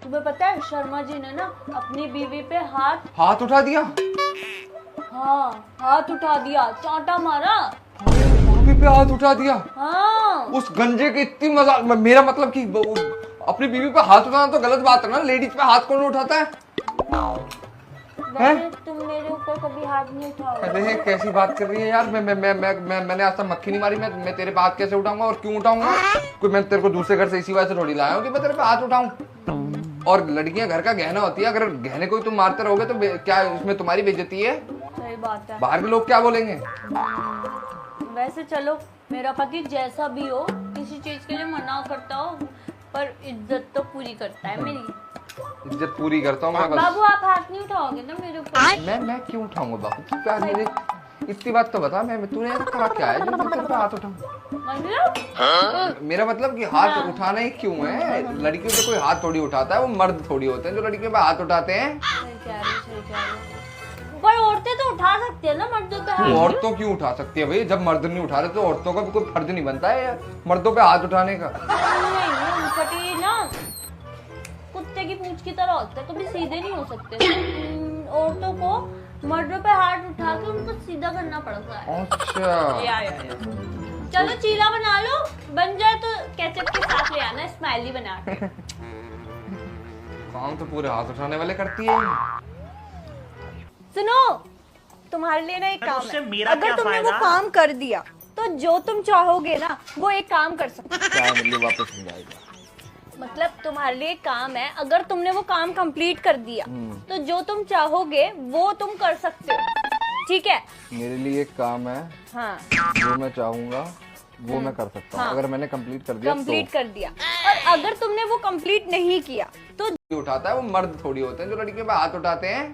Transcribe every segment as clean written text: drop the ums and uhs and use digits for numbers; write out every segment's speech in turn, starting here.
तुम्हें पता है शर्मा जी ने ना अपनी बीवी पे हाथ उठा दिया। हाँ हाथ उठा दिया, चांटा मारा। भाभी पे हाथ उठा दिया। हाँ उस गंजे की इतनी मजाक। मेरा मतलब कि अपनी बीवी पे हाथ उठाना तो गलत बात है ना। लेडीज पे हाथ कौन उठाता है? वैसे तुम मेरे ऊपर कभी हाथ नहीं उठाओगे। अरे कैसी बात कर रही है यार। मैंने आज तक मक्खी नहीं मारी। मैं तेरे पे हाथ कैसे उठाऊंगा और क्यों उठाऊंगा? कोई मैं तेरे को दूसरे घर से इसी वजह से थोड़ी लाया हूँ कि मैं तेरे पे हाथ उठाऊं। और लड़कियां घर का गहना होती है। अगर गहने को ही तुम मारते रहोगे तो क्या इसमें तुम्हारी बेइज्जती है? सही बात है। बाहर के लोग क्या बोलेंगे? वैसे चलो, मेरा पति जैसा भी हो, किसी चीज के लिए मना करता हो, पर इज्जत तो पूरी करता है मेरी। इज्जत पूरी करता हूँ मैं बस। बाबू आप हाथ नहीं उठाओगे ना मेरे ऊपर? मैं क्यों उठाऊंगा बाबू? तू प्यार मेरे इतनी बात तो बता। तूने ऐसा करा क्या है जो मैं तेरे पे हाथ उठाऊं? मतलब मेरा मतलब कि हाथ उठाना ही क्यों है? लड़कियों पे कोई हाथ थोड़ी उठाता है। वो मर्द थोड़ी होते हैं जो लड़कियों पे हाथ उठाते हैं। सही कह रहे हो। पर औरतें तो उठा सकती है ना मर्दों पे हाथ। औरतों क्यों उठा सकती है भाई? जब मर्द नहीं उठा रहे तो औरतों का भी कोई फर्ज नहीं बनता है मर्दों पे हाथ उठाने का? नहीं फटी ना, कुत्ते की पूंछ की तरह होते हैं, कभी सीधे नहीं हो सकते। औरतों को मर्दों पे हाथ उठा के उनको सीधा करना पड़ता है। अच्छा या। चलो चीला बना लो, बन जाए तो केचप के साथ ले आना, स्माइली बना के। काम तो पूरे हाथ उठाने वाले करती है। सुनो, तुम्हारे लिए ना एक काम है। मेरा अगर क्या तुमने वो फायदा? काम कर दिया तो जो तुम चाहोगे ना वो एक काम कर सकते हो। क्या मतलब? वापस नहीं जाएगा? मतलब तुम्हारे लिए एक काम है, अगर तुमने वो काम कंप्लीट कर दिया तो जो तुम चाहोगे वो तुम कर सकते हो, ठीक है? मेरे लिए एक काम है, हाँ जो मैं चाहूंगा वो मैं कर सकता हूँ। हाँ। अगर मैंने कंप्लीट कर दिया कंप्लीट कर दिया, और अगर तुमने वो कंप्लीट नहीं किया तो तो उठाता है। वो मर्द थोड़ी होते हैं जो लड़कियों पे हाथ उठाते हैं।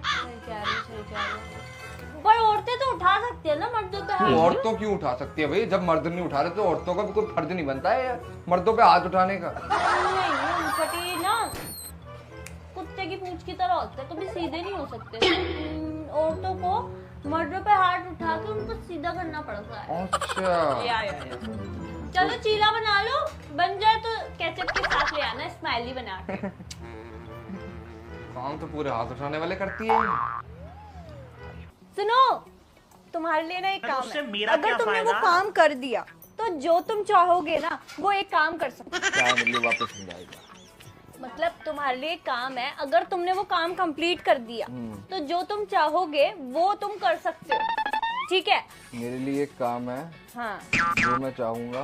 पर औरतें तो उठा सकती है ना मर्दों पे हाथ। औरतों क्यों उठा सकती है भाई? जब मर्द नहीं उठा रहे तो औरतों का भी कोई फर्ज नहीं बनता है मर्दों पे हाथ उठाने का? नहीं फटी ना, कुत्ते की पूंछ की तरह होते हैं, कभी सीधे नहीं हो सकते। औरतों को मर्दों पे हाथ उठा के उनको सीधा करना पड़ता है। अच्छा या। चलो चीला बना लो, बन जाए तो केचप के साथ ले आना, स्माइली बना के। काम तो पूरे हाथ उठाने वाले करती है। सुनो, तुम्हारे लिए ना एक काम उससे है। मेरा अगर क्या तुमने वो फायदा? काम कर दिया तो जो तुम चाहोगे ना वो एक काम कर सकते हो। क्या मतलब? वापस नहीं जाएगा? मतलब तुम्हारे लिए एक काम है, अगर तुमने वो काम कंप्लीट कर दिया तो जो तुम चाहोगे वो तुम कर सकते हो, ठीक है? मेरे लिए एक काम है, हाँ जो मैं चाहूंगा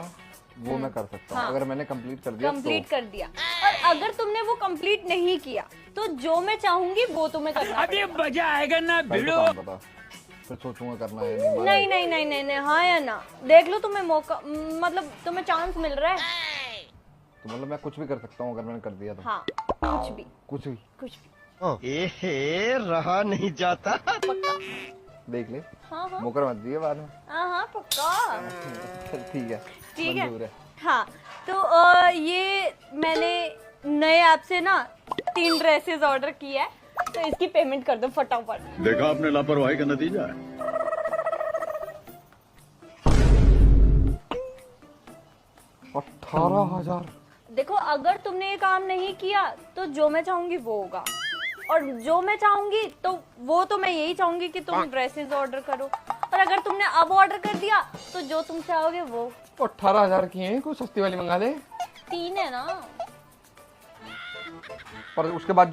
वो मैं कर सकता हूँ। हाँ। अगर मैंने कंप्लीट कर दिया कंप्लीट कर दिया, और अगर तुमने वो कंप्लीट नहीं किया तो जो मैं चाहूंगी वो तुम्हें करना पड़ेगा। मजा आएगा ना तो भिड़ो। काम बता, फिर सोचूंगा करना है नहीं। नहीं नहीं नहीं नहीं नहीं, हाँ या ना? देख लो, तुम्हें मौका, मतलब तुम्हें चांस मिल रहा है। तो मतलब मैं कुछ भी कर सकता हूँ अगर मैंने कर दिया तो? हाँ कुछ भी कुछ भी? कुछ भी। एहे रहा नहीं जाता। पक्का? देख ले, हाँ हाँ मुकर मत दिए बाद में। हाँ पक्का। चल ठीक है, ठीक है। मंजूर है। हाँ तो ये मैंने नए ऐप से ना 3 ड्रेसेस ऑर्डर किया है, तो इसकी पेमेंट कर दो फटाफट। देखा आपने लापरवाही का नतीजा है। 18,000? देखो, अगर तुमने ये काम नहीं किया तो जो मैं चाहूंगी वो होगा, और जो मैं चाहूंगी तो वो तो मैं यही चाहूंगी कि तुम ड्रेसेस ऑर्डर करो, और अगर तुमने अब ऑर्डर कर दिया तो जो तुम चाहोगे वो। 18,000 की है, कोई सस्ती वाली मंगा ले। 3 है ना। पर उसके बाद जो